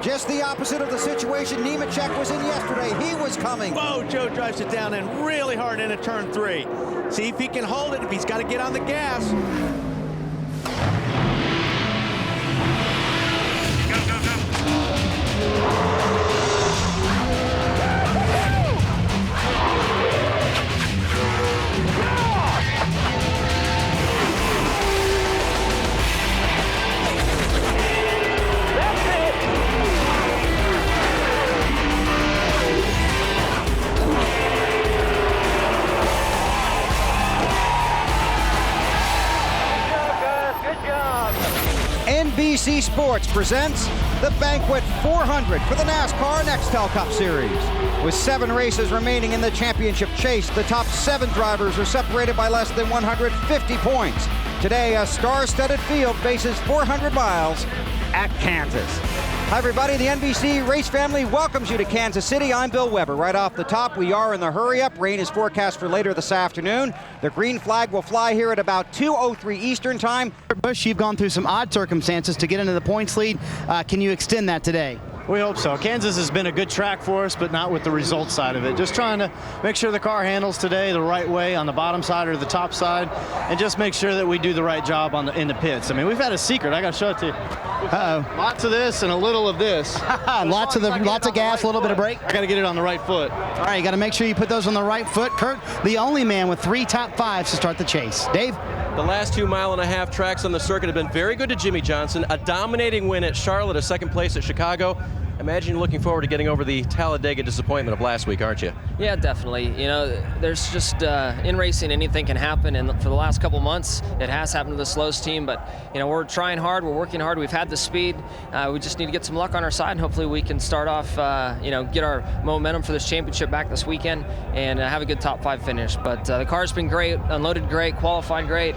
Just the opposite of the situation Nemechek was in yesterday. He was coming. Whoa, Joe drives it down and really hard into turn 3. See if he can hold it, if he's got to get on the gas. NBC Sports presents the Banquet 400 for the NASCAR Nextel Cup Series. With 7 races remaining in the championship chase, the top 7 drivers are separated by less than 150 points. Today, a star-studded field faces 400 miles at Kansas. Hi, everybody. The NBC race family welcomes you to Kansas City. I'm Bill Weber. Right off the top, we are in the hurry-up. Rain is forecast for later this afternoon. The green flag will fly here at about 2:03 Eastern time. Busch, you've gone through some odd circumstances to get into the points lead. Can you extend that today? We hope so. Kansas has been a good track for us, but not with the results side of it. Just trying to make sure the car handles today the right way on the bottom side or the top side, and just make sure that we do the right job in the pits. I mean, we've had a secret. I got to show it to you. Lots of this and a little of this. lots of gas, a little bit of brake. I got to get it on the right foot. All right, you got to make sure you put those on the right foot. Kurt, the only man with 3 top 5s to start the chase. Dave? The last 2.5-mile tracks on the circuit have been very good to Jimmie Johnson. A dominating win at Charlotte, a second place at Chicago. Imagine you're looking forward to getting over the Talladega disappointment of last week, aren't you? Yeah, definitely. You know, there's just, in racing, anything can happen, and for the last couple months, it has happened to the Slows team, but, you know, we're trying hard, we're working hard, we've had the speed, we just need to get some luck on our side, and hopefully we can start off, you know, get our momentum for this championship back this weekend, and have a good top 5 finish. But the car's been great, unloaded great, qualified great,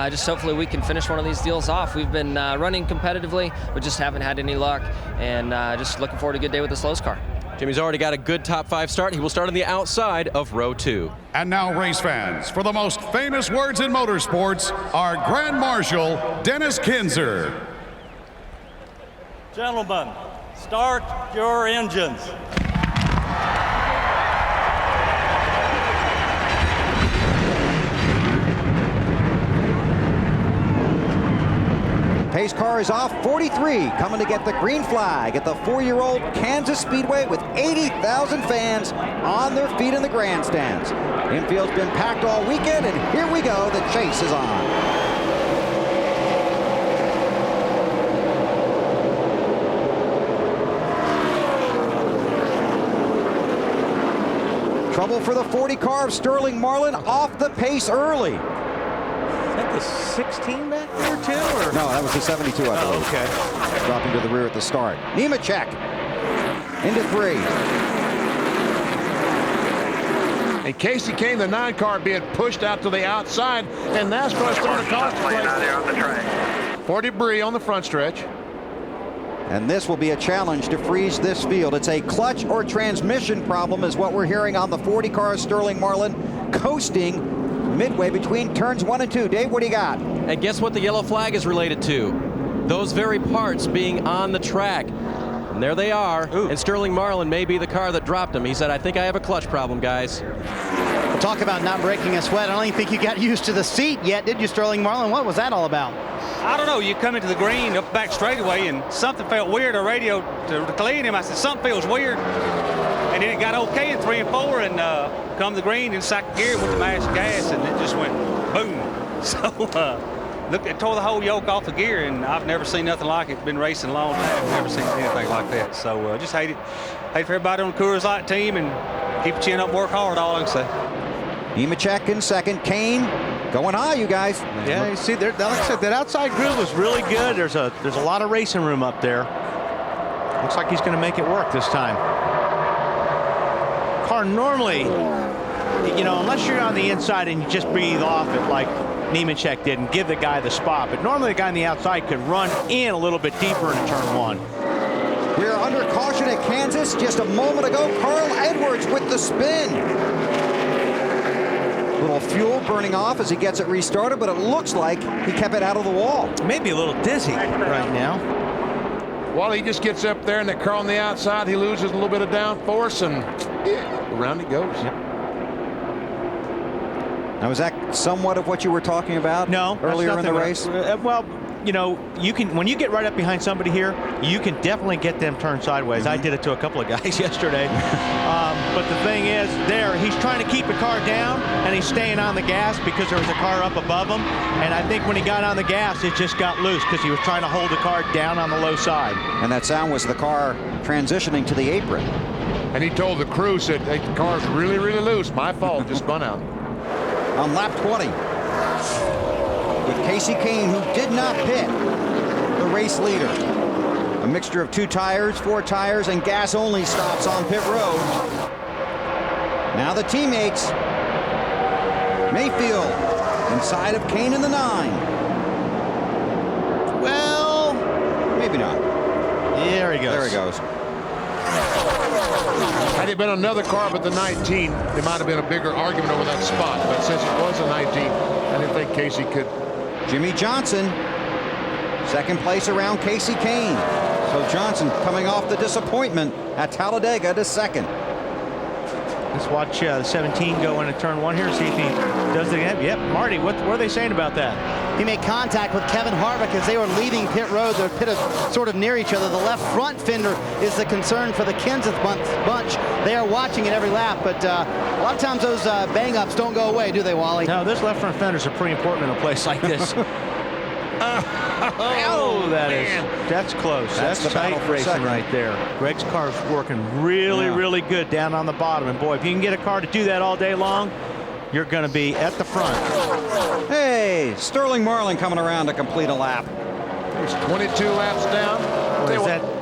just hopefully we can finish one of these deals off. We've been running competitively, but just haven't had any luck, and just looking forward to a good day with the Slows car. Jimmie's already got a good top 5 start. He will start on the outside of row 2. And now, race fans, for the most famous words in motorsports, our Grand Marshal, Dennis Kinzer. Gentlemen, start your engines. Pace car is off 43, coming to get the green flag at the 4-year-old Kansas Speedway with 80,000 fans on their feet in the grandstands. Infield's been packed all weekend, and here we go, the chase is on. Trouble for the 40 car of Sterling Marlin, off the pace early. Is that the 16 back there, too? Or? No, that was the 72, I believe. Oh, okay. Dropping to the rear at the start. Nemechek into 3. And Casey Kane, the 9 car, being pushed out to the outside, and NASCAR starting to cost place for debris on the front stretch. And this will be a challenge to freeze this field. It's a clutch or transmission problem is what we're hearing on the 40 car Sterling Marlin, coasting midway between turns 1 and 2. Dave, what do you got? And guess what the yellow flag is related to? Those very parts being on the track. And there they are. Ooh. And Sterling Marlin may be the car that dropped him. He said, I think I have a clutch problem, guys. Talk about not breaking a sweat. I don't even think you got used to the seat yet, did you, Sterling Marlin? What was that all about? I don't know. You come into the green up back straightaway, and something felt weird. I radioed to Clay and him. I said, something feels weird. And then it got okay in 3 and 4, and come the green and sacked gear with the mash gas, and it just went boom. So look, it tore the whole yoke off the gear, and I've never seen nothing like it. Been racing a long time, never seen anything like that. So just hate it. Hate for everybody on the Coors Light team, and keep your chin up, work hard. All I can say. Nemechek in second. Kane going high, you guys. Yeah, you see, like I said, that outside groove was really good. There's a lot of racing room up there. Looks like he's going to make it work this time. Car normally, you know, unless you're on the inside and you just breathe off it like Nemechek did and give the guy the spot, but normally the guy on the outside could run in a little bit deeper into turn 1. We're under caution at Kansas. Just a moment ago, Carl Edwards with the spin. Little fuel burning off as he gets it restarted, but it looks like he kept it out of the wall. Maybe a little dizzy right now. Well, he just gets up there, and the car on the outside, he loses a little bit of downforce, and around it goes. Yep. Now, was that somewhat of what you were talking about earlier in the race? Well, you know, when you get right up behind somebody here, you can definitely get them turned sideways. I did it to a couple of guys yesterday. But the thing is, he's trying to keep the car down, and he's staying on the gas because there was a car up above him. And I think when he got on the gas, it just got loose because he was trying to hold the car down on the low side. And that sound was the car transitioning to the apron. And he told the crew, said, hey, the car's really, really loose. My fault, just spun out. On lap 20, with Kasey Kahne, who did not pit, the race leader. A mixture of 2 tires, 4 tires, and gas-only stops on pit road. Now the teammates. Mayfield inside of Kahne in the 9. Well, maybe not. There he goes. There he goes. Had it been another car but the 19, there might have been a bigger argument over that spot. But since it was a 19, I didn't think Kasey could. Jimmie Johnson, second place around Kasey Kahne. So Johnson coming off the disappointment at Talladega to second. Let's watch the 17 go into turn 1 here, see if he does it again. Yep, Marty, what are they saying about that? He made contact with Kevin Harvick as they were leaving pit road. Their pit is sort of near each other. The left front fender is the concern for the Kansas bunch. They are watching it every lap, but a lot of times those bang-ups don't go away, do they, Wally? No, those left front fenders are pretty important in a place like this. That's close. That's the tight battle for racing second right there. Greg's car is working really good down on the bottom. And boy, if you can get a car to do that all day long, you're going to be at the front. Hey, Sterling Marlin coming around to complete a lap. He's 22 laps down.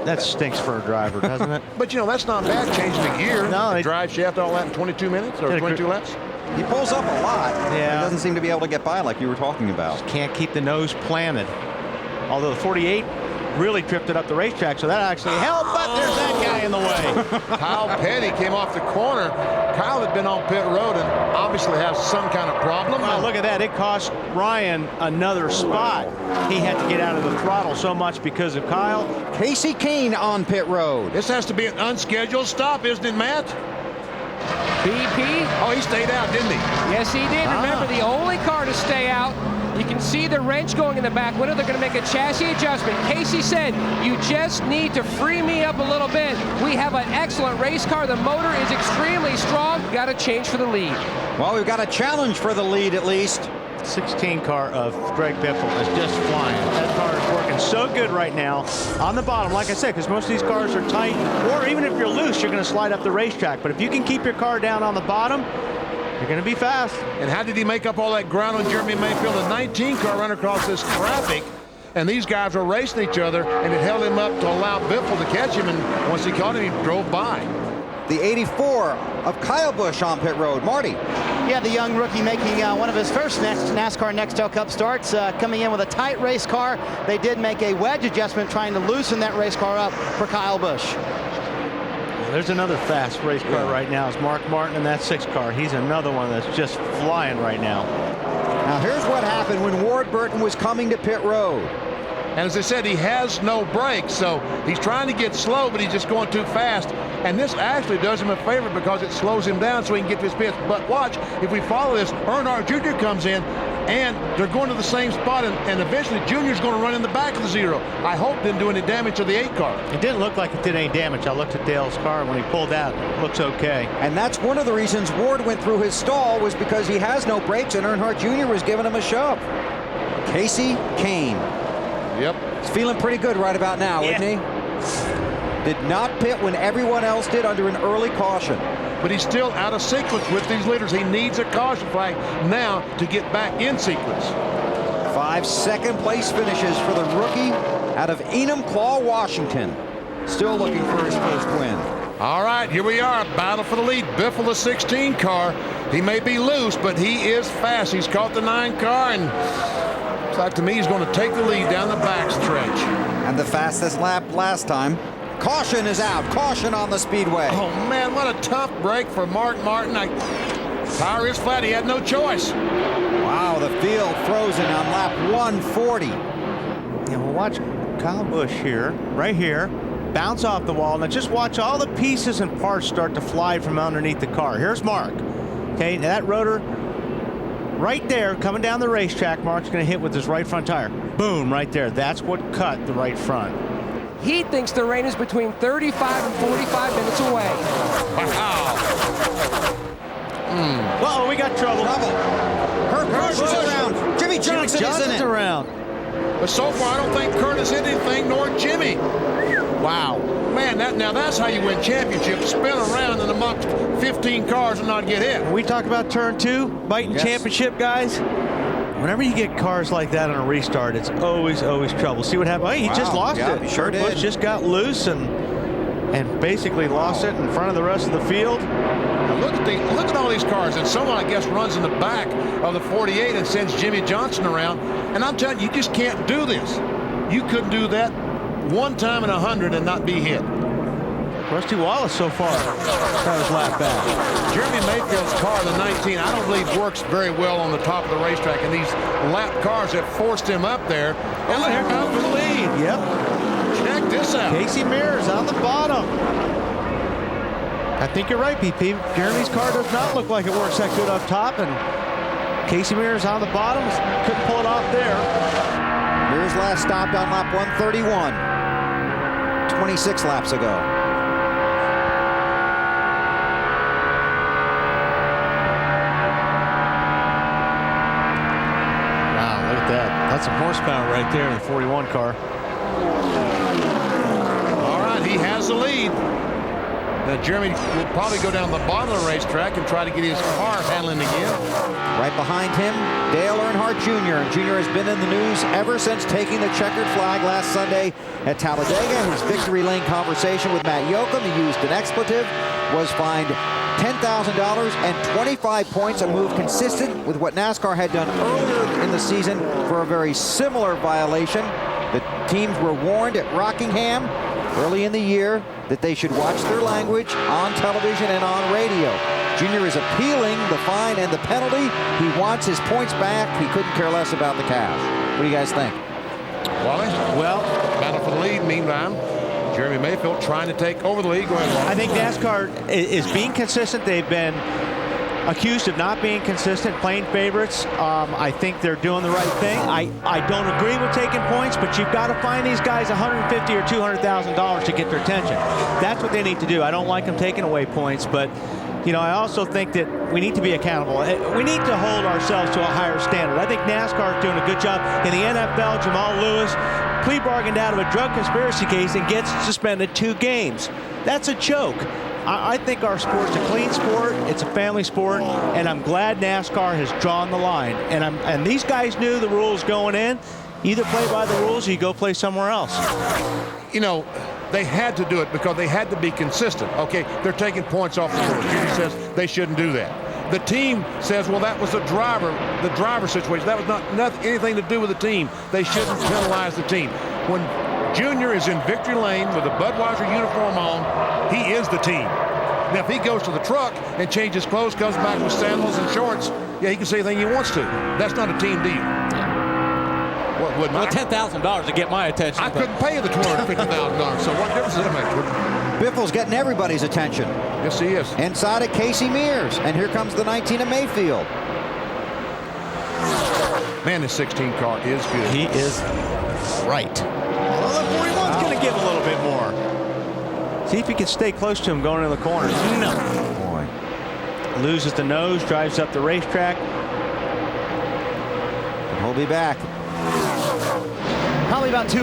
That stinks for a driver, doesn't it? But, you know, that's not bad, changing the gear. No, the drive shaft, all that in 22 minutes or 22 laps. He pulls up a lot. Yeah. He doesn't seem to be able to get by like you were talking about. Can't keep the nose planted. Although the 48 really drifted up the racetrack, so that actually helped, but there's that guy in the way. Kyle Petty came off the corner. Kyle had been on pit road and obviously has some kind of problem. Well, look at that. It cost Ryan another spot. He had to get out of the throttle so much because of Kyle. Kasey Kahne on pit road. This has to be an unscheduled stop, isn't it, Matt? BP? Oh, he stayed out, didn't he? Yes, he did. Remember, the only car to stay out. You can see the wrench going in the back window. They're going to make a chassis adjustment. Kasey said, you just need to free me up a little bit. We have an excellent race car. The motor is extremely strong. Got to change for the lead. Well, we've got a challenge for the lead at least. 16 car of Greg Biffle is just flying. That car is working so good right now on the bottom, like I said, because most of these cars are tight, or even if you're loose, you're going to slide up the racetrack. But if you can keep your car down on the bottom, you're going to be fast. And how did he make up all that ground on Jeremy Mayfield? A 19 car run across this traffic, and these guys were racing each other, and it held him up to allow Biffle to catch him, and once he caught him, he drove by. The 84 of Kyle Busch on pit road. Marty. Yeah, the young rookie making one of his first NASCAR Nextel Cup starts, coming in with a tight race car. They did make a wedge adjustment trying to loosen that race car up for Kyle Busch. There's another fast race car right now. It's Mark Martin in that 6 car. He's another one that's just flying right now. Now here's what happened when Ward Burton was coming to pit road. And as I said, he has no brakes, so he's trying to get slow, but he's just going too fast. And this actually does him a favor because it slows him down so he can get to his pits. But watch, if we follow this, Earnhardt Jr. comes in, and they're going to the same spot, and eventually Junior's going to run in the back of the 0. I hope didn't do any damage to the 8 car. It didn't look like it did any damage. I looked at Dale's car when he pulled out. It looks okay. And that's one of the reasons Ward went through his stall, was because he has no brakes, and Earnhardt Jr. was giving him a shove. Kasey Kahne. Yep. He's feeling pretty good right about now, isn't he? Did not pit when everyone else did under an early caution. But he's still out of sequence with these leaders. He needs a caution flag now to get back in sequence. 5 second-place finishes for the rookie out of Enumclaw, Washington. Still looking for his first win. All right, here we are. Battle for the lead. Biffle, the 16 car. He may be loose, but he is fast. He's caught the 9 car, and looks like to me he's going to take the lead down the back stretch. And the fastest lap last time. Caution is out. Caution on the speedway. Oh, man, what a tough break for Mark Martin. Tire is flat. He had no choice. Wow, the field frozen on lap 140. Yeah, well, watch Kyle Busch here, right here, bounce off the wall. Now just watch all the pieces and parts start to fly from underneath the car. Here's Mark. Okay, now that rotor right there coming down the racetrack, Mark's going to hit with his right front tire. Boom, right there. That's what cut the right front. He thinks the rain is between 35 and 45 minutes away. Wow. Whoa, we got trouble. Kurt Busch is around. Jimmie Johnson is in it. Around. But so far, I don't think Kurt has hit anything, nor Jimmie. Wow. Man, now that's how you win championships. Spin around in amongst 15 cars and not get hit. We talk about turn 2, biting championship, guys. Whenever you get cars like that on a restart, it's always trouble. See what happened? Oh, he just lost it. He sure did. Busch just got loose and basically lost it in front of the rest of the field. Now look at all these cars, and someone I guess runs in the back of the 48 and sends Jimmie Johnson around. And I'm telling you, you just can't do this. You couldn't do that one time in 100 and not be hit. Rusty Wallace so far got his lap back. Jeremy Mayfield's car, the 19, I don't believe works very well on the top of the racetrack, and these lap cars have forced him up there. And Here comes the lead. Yep. Check this out. Casey Mears on the bottom. I think you're right, BP. Jeremy's car does not look like it works that good up top, and Casey Mears on the bottom. Couldn't pull it off there. Mears last stopped on lap 131, 26 laps ago. Wow, look at that. That's some horsepower right there in the 41 car. All right, he has the lead. Now Jeremy will probably go down the bottom of the racetrack and try to get his car handling again. Right behind him, Dale Earnhardt Jr. And Jr. has been in the news ever since taking the checkered flag last Sunday at Talladega. His victory lane conversation with Matt Yoakum, he used an expletive, was fined $10,000 and 25 points, a move consistent with what NASCAR had done earlier in the season for a very similar violation. The teams were warned at Rockingham early in the year that they should watch their language on television and on radio. Junior is appealing the fine and the penalty. He wants his points back. He couldn't care less about the cash. What do you guys think? Wally? Well, battle for the lead meantime. Jeremy Mayfield trying to take over the lead. Go ahead, Wally. I think NASCAR is being consistent. They've been accused of not being consistent, playing favorites. I think they're doing the right thing. I don't agree with taking points, but you've got to find these guys $150,000 or $200,000 to get their attention. That's what they need to do. I don't like them taking away points, but you know, I also think that we need to be accountable. We need to hold ourselves to a higher standard. I think NASCAR is doing a good job. In the NFL, Jamal Lewis plea bargained out of a drug conspiracy case and gets suspended 2 games. That's a joke. I think our sport's a clean sport. It's a family sport, and I'm glad NASCAR has drawn the line. And these guys knew the rules going in. Either play by the rules or you go play somewhere else. You know, they had to do it because they had to be consistent. Okay, they're taking points off the course. Jimmy says they shouldn't do that. The team says, well, that was the driver situation. That was not anything to do with the team. They shouldn't penalize the team. When Junior is in victory lane with a Budweiser uniform on, he is the team. Now, if he goes to the truck and changes clothes, comes back with sandals and shorts, yeah, he can say anything he wants to. That's not a team deal. Well, $10,000 to get my attention. I couldn't pay the $250,000, so what difference does it make? Biffle's getting everybody's attention. Yes, he is. Inside of Casey Mears, and here comes the 19 of Mayfield. Man, this 16 car is good. He is right. Well, the 41's going to give a little bit more. See if he can stay close to him going in the corners. No. Boy. Loses the nose, drives up the racetrack. And he'll be back. Probably about 2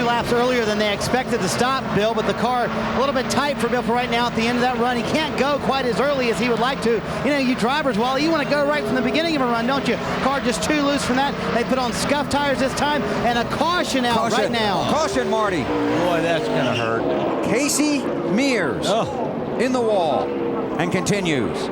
laps earlier than they expected to stop, Bill, but the car a little bit tight for Bill for right now at the end of that run. He can't go quite as early as he would like to. You know, you drivers, Wally, you want to go right from the beginning of a run, don't you? Car just too loose from that. They put on scuff tires this time, and a caution out right now. Caution, Marty. Boy, that's going to hurt. Casey Mears in the wall and continues.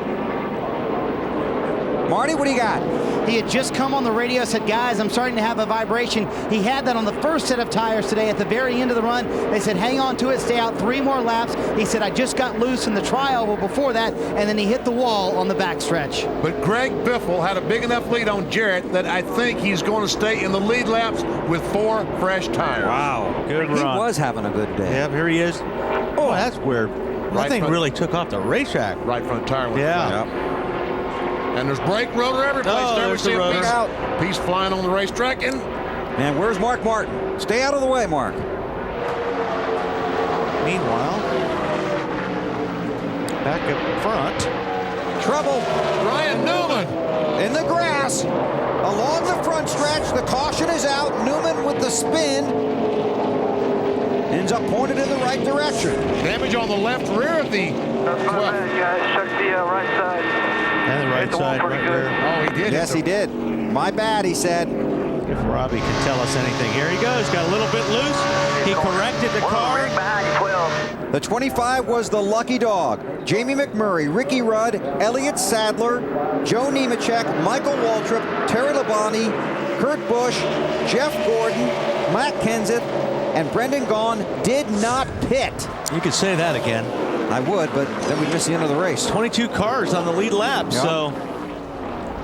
Marty, what do you got? He had just come on the radio, said, guys, I'm starting to have a vibration. He had that on the first set of tires today at the very end of the run. They said, hang on to it, stay out 3 more laps. He said, I just got loose in the tri-oval before that, and then he hit the wall on the backstretch. But Greg Biffle had a big enough lead on Jarrett that I think he's going to stay in the lead laps with 4 fresh tires. Wow, good run. He was having a good day. Yep, here he is. Oh, that's weird. That thing really took off the racetrack. Right front tire. Yeah. And there's brake rotor every place. Oh, there we there's see the a rotor. piece flying on the racetrack. And where's Mark Martin? Stay out of the way, Mark. Meanwhile, back up front. Trouble. Ryan Newman. In the grass. Along the front stretch. The caution is out. Newman with the spin. Ends up pointed in the right direction. Damage on the left rear of the... That's not bad, guys. Check the right side. And the right side, right rear. Oh, he did. Yes, he did. My bad, he said. If Robbie can tell us anything. Here he goes. Got a little bit loose. He corrected the car. Right behind 12. The 25 was the lucky dog. Jamie McMurray, Ricky Rudd, Elliott Sadler, Joe Nemechek, Michael Waltrip, Terry Labonte, Kurt Busch, Jeff Gordon, Matt Kenseth, and Brendan Gaughan did not pit. You could say that again. I would, but then we'd miss the end of the race. 22 cars on the lead lap, Yep. so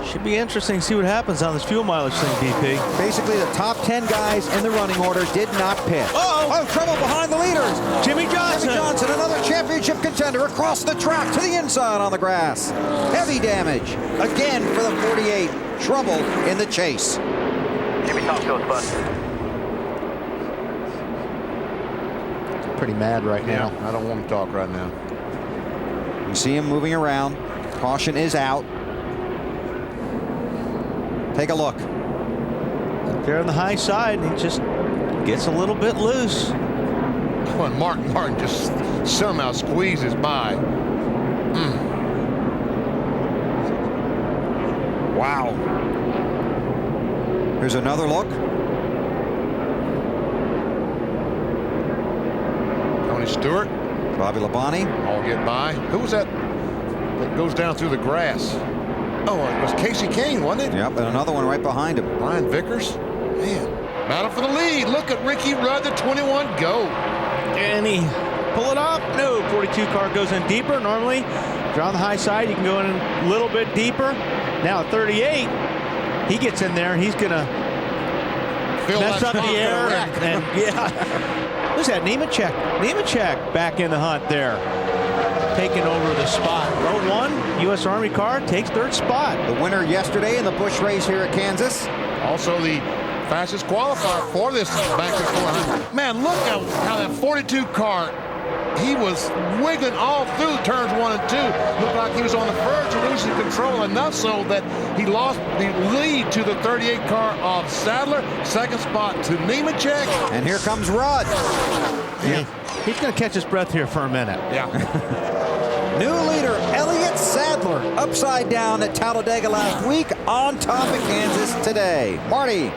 should be interesting to see what happens on this fuel mileage thing, BP. Basically, the top 10 guys in the running order did not pit. Uh-oh. Oh, trouble behind the leaders. Jimmie Johnson. Jimmie Johnson, another championship contender across the track to the inside on the grass. Heavy damage. Again for the 48. Trouble in the chase. Jimmy, talk to us, bud. Pretty mad right now. I don't want to talk right now. You see him moving around. Caution is out. Take a look. There on the high side, he just gets a little bit loose. When Martin just somehow squeezes by. Wow. Here's another look. Tony Stewart. Bobby Labonte. All get by. Who was that goes down through the grass? Oh, it was Casey Kane, wasn't it? Yep, and another one right behind him. Brian Vickers. Man, battle for the lead. Look at Ricky Rudd, the 21 go. And he pull it off. No, 42 car goes in deeper. Normally, if you're on the high side, you can go in a little bit deeper. Now at 38, he gets in there and he's going to mess up the air. And yeah. Who's that? Nemechek. Nemechek back in the hunt there. Taking over the spot. Row 1, U.S. Army car takes 3rd spot. The winner yesterday in the Busch race here at Kansas. Also the fastest qualifier for this Banquet 400. Man, look how that 42 car, he was wiggling all through turns 1 and 2. Looked like he was on the verge of losing control, enough so that he lost the lead to the 38 car of Sadler. 2nd spot to Nemechek. And here comes Rudd. Yeah. He's going to catch his breath here for a minute. Yeah. New leader, Elliott Sadler, upside down at Talladega last week, on top of Kansas today. Marty.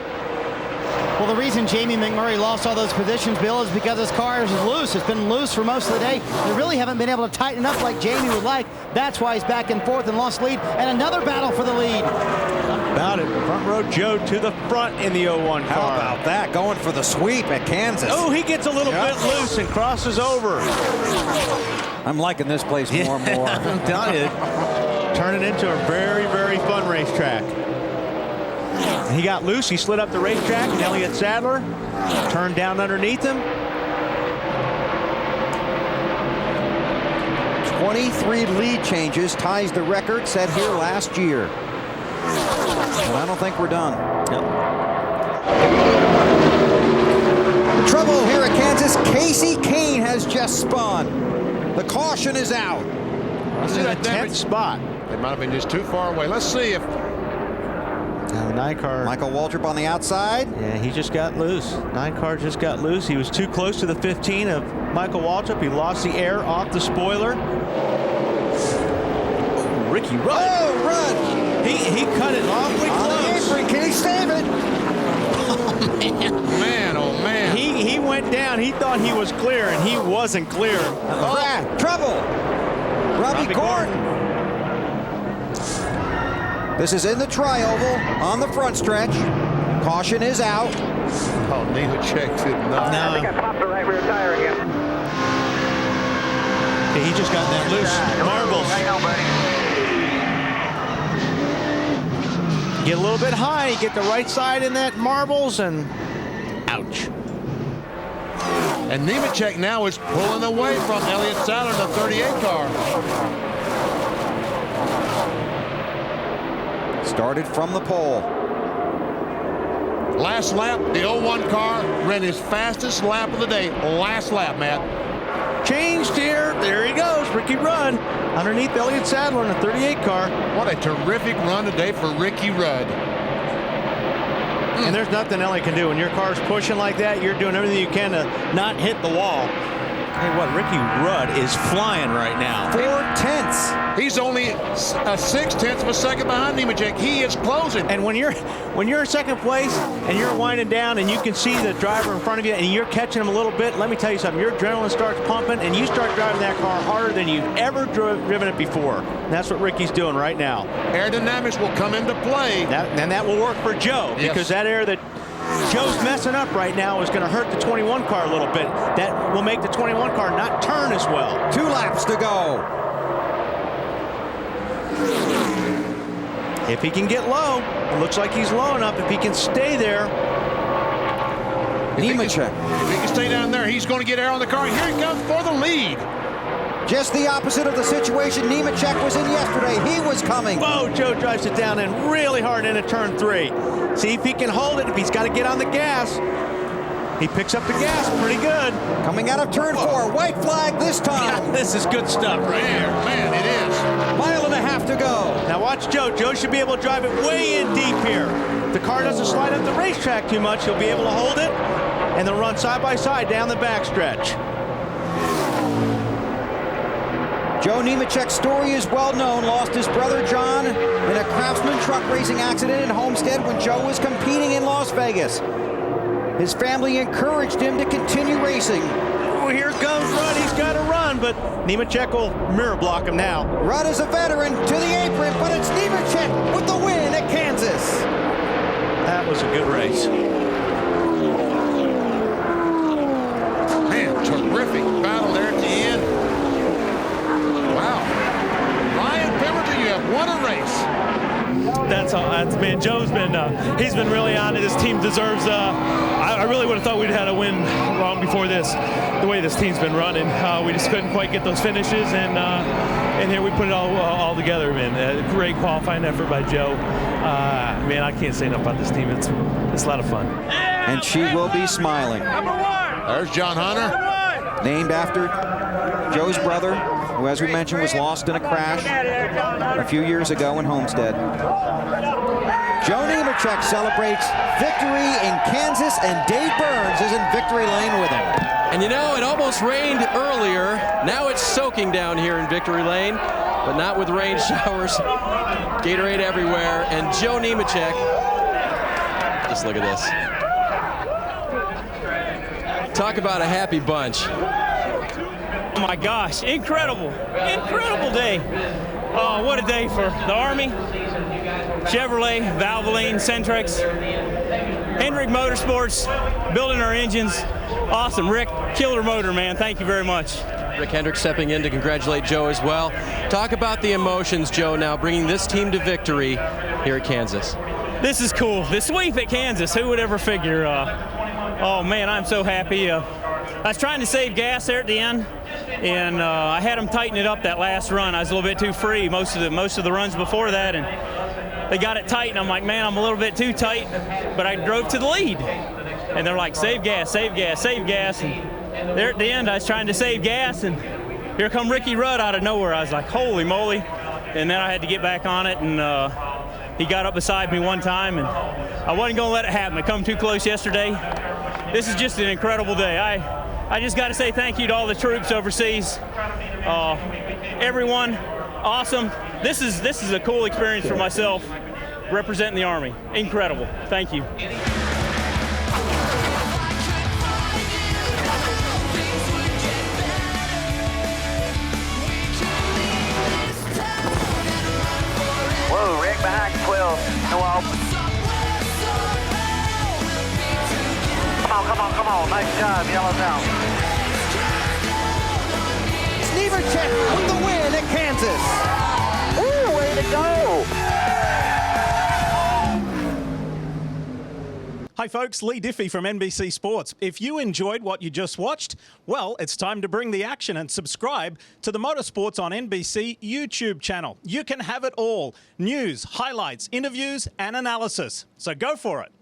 Well, the reason Jamie McMurray lost all those positions, Bill, is because his car is loose. It's been loose for most of the day. They really haven't been able to tighten up like Jamie would like. That's why he's back and forth and lost lead. And another battle for the lead. About it. Front row Joe to the front in the 01 car. How about that? Going for the sweep at Kansas. Oh, he gets a little bit loose and crosses over. I'm liking this place more and more. I'm telling you, turn it into a very, very fun racetrack. He got loose. He slid up the racetrack, and Elliott Sadler turned down underneath him. 23 lead changes, ties the record set here last year. And I don't think we're done. Trouble here at Kansas. Casey Kane has just spun. The caution is out. This is a 10th spot. They might have been just too far away. Let's see if... Now, 9 car. Michael Waltrip on the outside. Yeah, he just got loose. 9 car just got loose. He was too close to the 15 of Michael Waltrip. He lost the air off the spoiler. Oh, Ricky Rudd. Oh, Rudd. He cut it awfully close. Apron. Can he save it? Oh, man. Man, oh, man. He went down. He thought he was clear, and he wasn't clear. Trouble. Robbie Gordon. This is in the tri-oval on the front stretch. Caution is out. Oh, Nemechek did not. I think I popped the right rear tire again. Yeah, he just got that loose. Marbles. Hang on, buddy. Get a little bit high, get the right side in that marbles, and ouch. And Nemechek now is pulling away from Elliott Sadler, the 38 car. Started from the pole. Last lap, the 01 car ran his fastest lap of the day. Last lap, Matt. Changed here. There he goes. Ricky Rudd underneath Elliott Sadler in a 38 car. What a terrific run today for Ricky Rudd. And there's nothing Elliott can do. When your car's pushing like that, you're doing everything you can to not hit the wall. Hey, what? Ricky Rudd is flying right now. 4/10. He's only a 6/10 of a second behind Nemechek. He is closing. And when you're in second place and you're winding down and you can see the driver in front of you and you're catching him a little bit, let me tell you something. Your adrenaline starts pumping and you start driving that car harder than you've ever driven it before. And that's what Ricky's doing right now. Aerodynamics will come into play. And that will work for Joe, because that air that Joe's messing up right now is going to hurt the 21 car a little bit. That will make the 21 car not turn as well. 2 laps to go. If he can get low, it looks like he's low enough. If he can stay there. Nemechek. If he can stay down there, he's going to get air on the car. Here he comes for the lead. Just the opposite of the situation Nemechek was in yesterday. He was coming. Whoa, Joe drives it down in really hard into turn 3. See if he can hold it. If he's got to get on the gas. He picks up the gas pretty good. Coming out of turn 4. White flag this time. Yeah, this is good stuff right here. Man, it is. 1.5 to go. Now watch Joe. Joe should be able to drive it way in deep here. If the car doesn't slide up the racetrack too much, he'll be able to hold it and then run side by side down the backstretch. Joe Nemechek's story is well known. Lost his brother John in a Craftsman truck racing accident in Homestead when Joe was competing in Las Vegas. His family encouraged him to continue racing. Oh, here comes Rudd. He's got to run, but Nemechek will mirror block him now. Rudd is a veteran to the apron, but it's Nemechek with the win at Kansas. That was a good race. Man, terrific battle there at the end. Wow. Ryan Pemberton, you have won a race. That's man. Joe's been he's been really on it. His team deserves. I really would have thought we'd had a win long before this. The way this team's been running, we just couldn't quite get those finishes, and here we put it all together, man. A great qualifying effort by Joe. Man, I can't say enough about this team. It's a lot of fun. And she will be smiling. There's John Hunter. Named after Joe's brother, who, as we mentioned, was lost in a crash a few years ago in Homestead. Joe Nemechek celebrates victory in Kansas, and Dave Burns is in victory lane with him. And you know, it almost rained earlier. Now it's soaking down here in victory lane, but not with rain showers. Gatorade everywhere, and Joe Nemechek. Just look at this. Talk about a happy bunch. Oh my gosh, incredible day. Oh, what a day for the Army, Chevrolet, Valvoline, Centrex, Hendrick Motorsports, building our engines. Awesome, Rick, killer motor, man. Thank you very much. Rick Hendrick stepping in to congratulate Joe as well. Talk about the emotions, Joe, now bringing this team to victory here at Kansas. This is cool. The sweep at Kansas, who would ever figure? Oh man, I'm so happy. I was trying to save gas there at the end, and I had them tighten it up that last run. I was a little bit too free most of the runs before that, and they got it tight, and I'm like, man, I'm a little bit too tight, but I drove to the lead. And they're like, save gas, save gas, save gas. And there at the end, I was trying to save gas, and here come Ricky Rudd out of nowhere. I was like, holy moly. And then I had to get back on it, and he got up beside me one time, and I wasn't going to let it happen. I come too close yesterday. This is just an incredible day. I just got to say thank you to all the troops overseas. Everyone, awesome. This is a cool experience for myself, representing the Army. Incredible. Thank you. Whoa, Rick behind 12. wall. Come on. Nice job, yellow down. Nemechek with the win at Kansas. Woo, way to go. Hi folks, Lee Diffie from NBC Sports. If you enjoyed what you just watched, well, it's time to bring the action and subscribe to the Motorsports on NBC YouTube channel. You can have it all: news, highlights, interviews, and analysis. So go for it.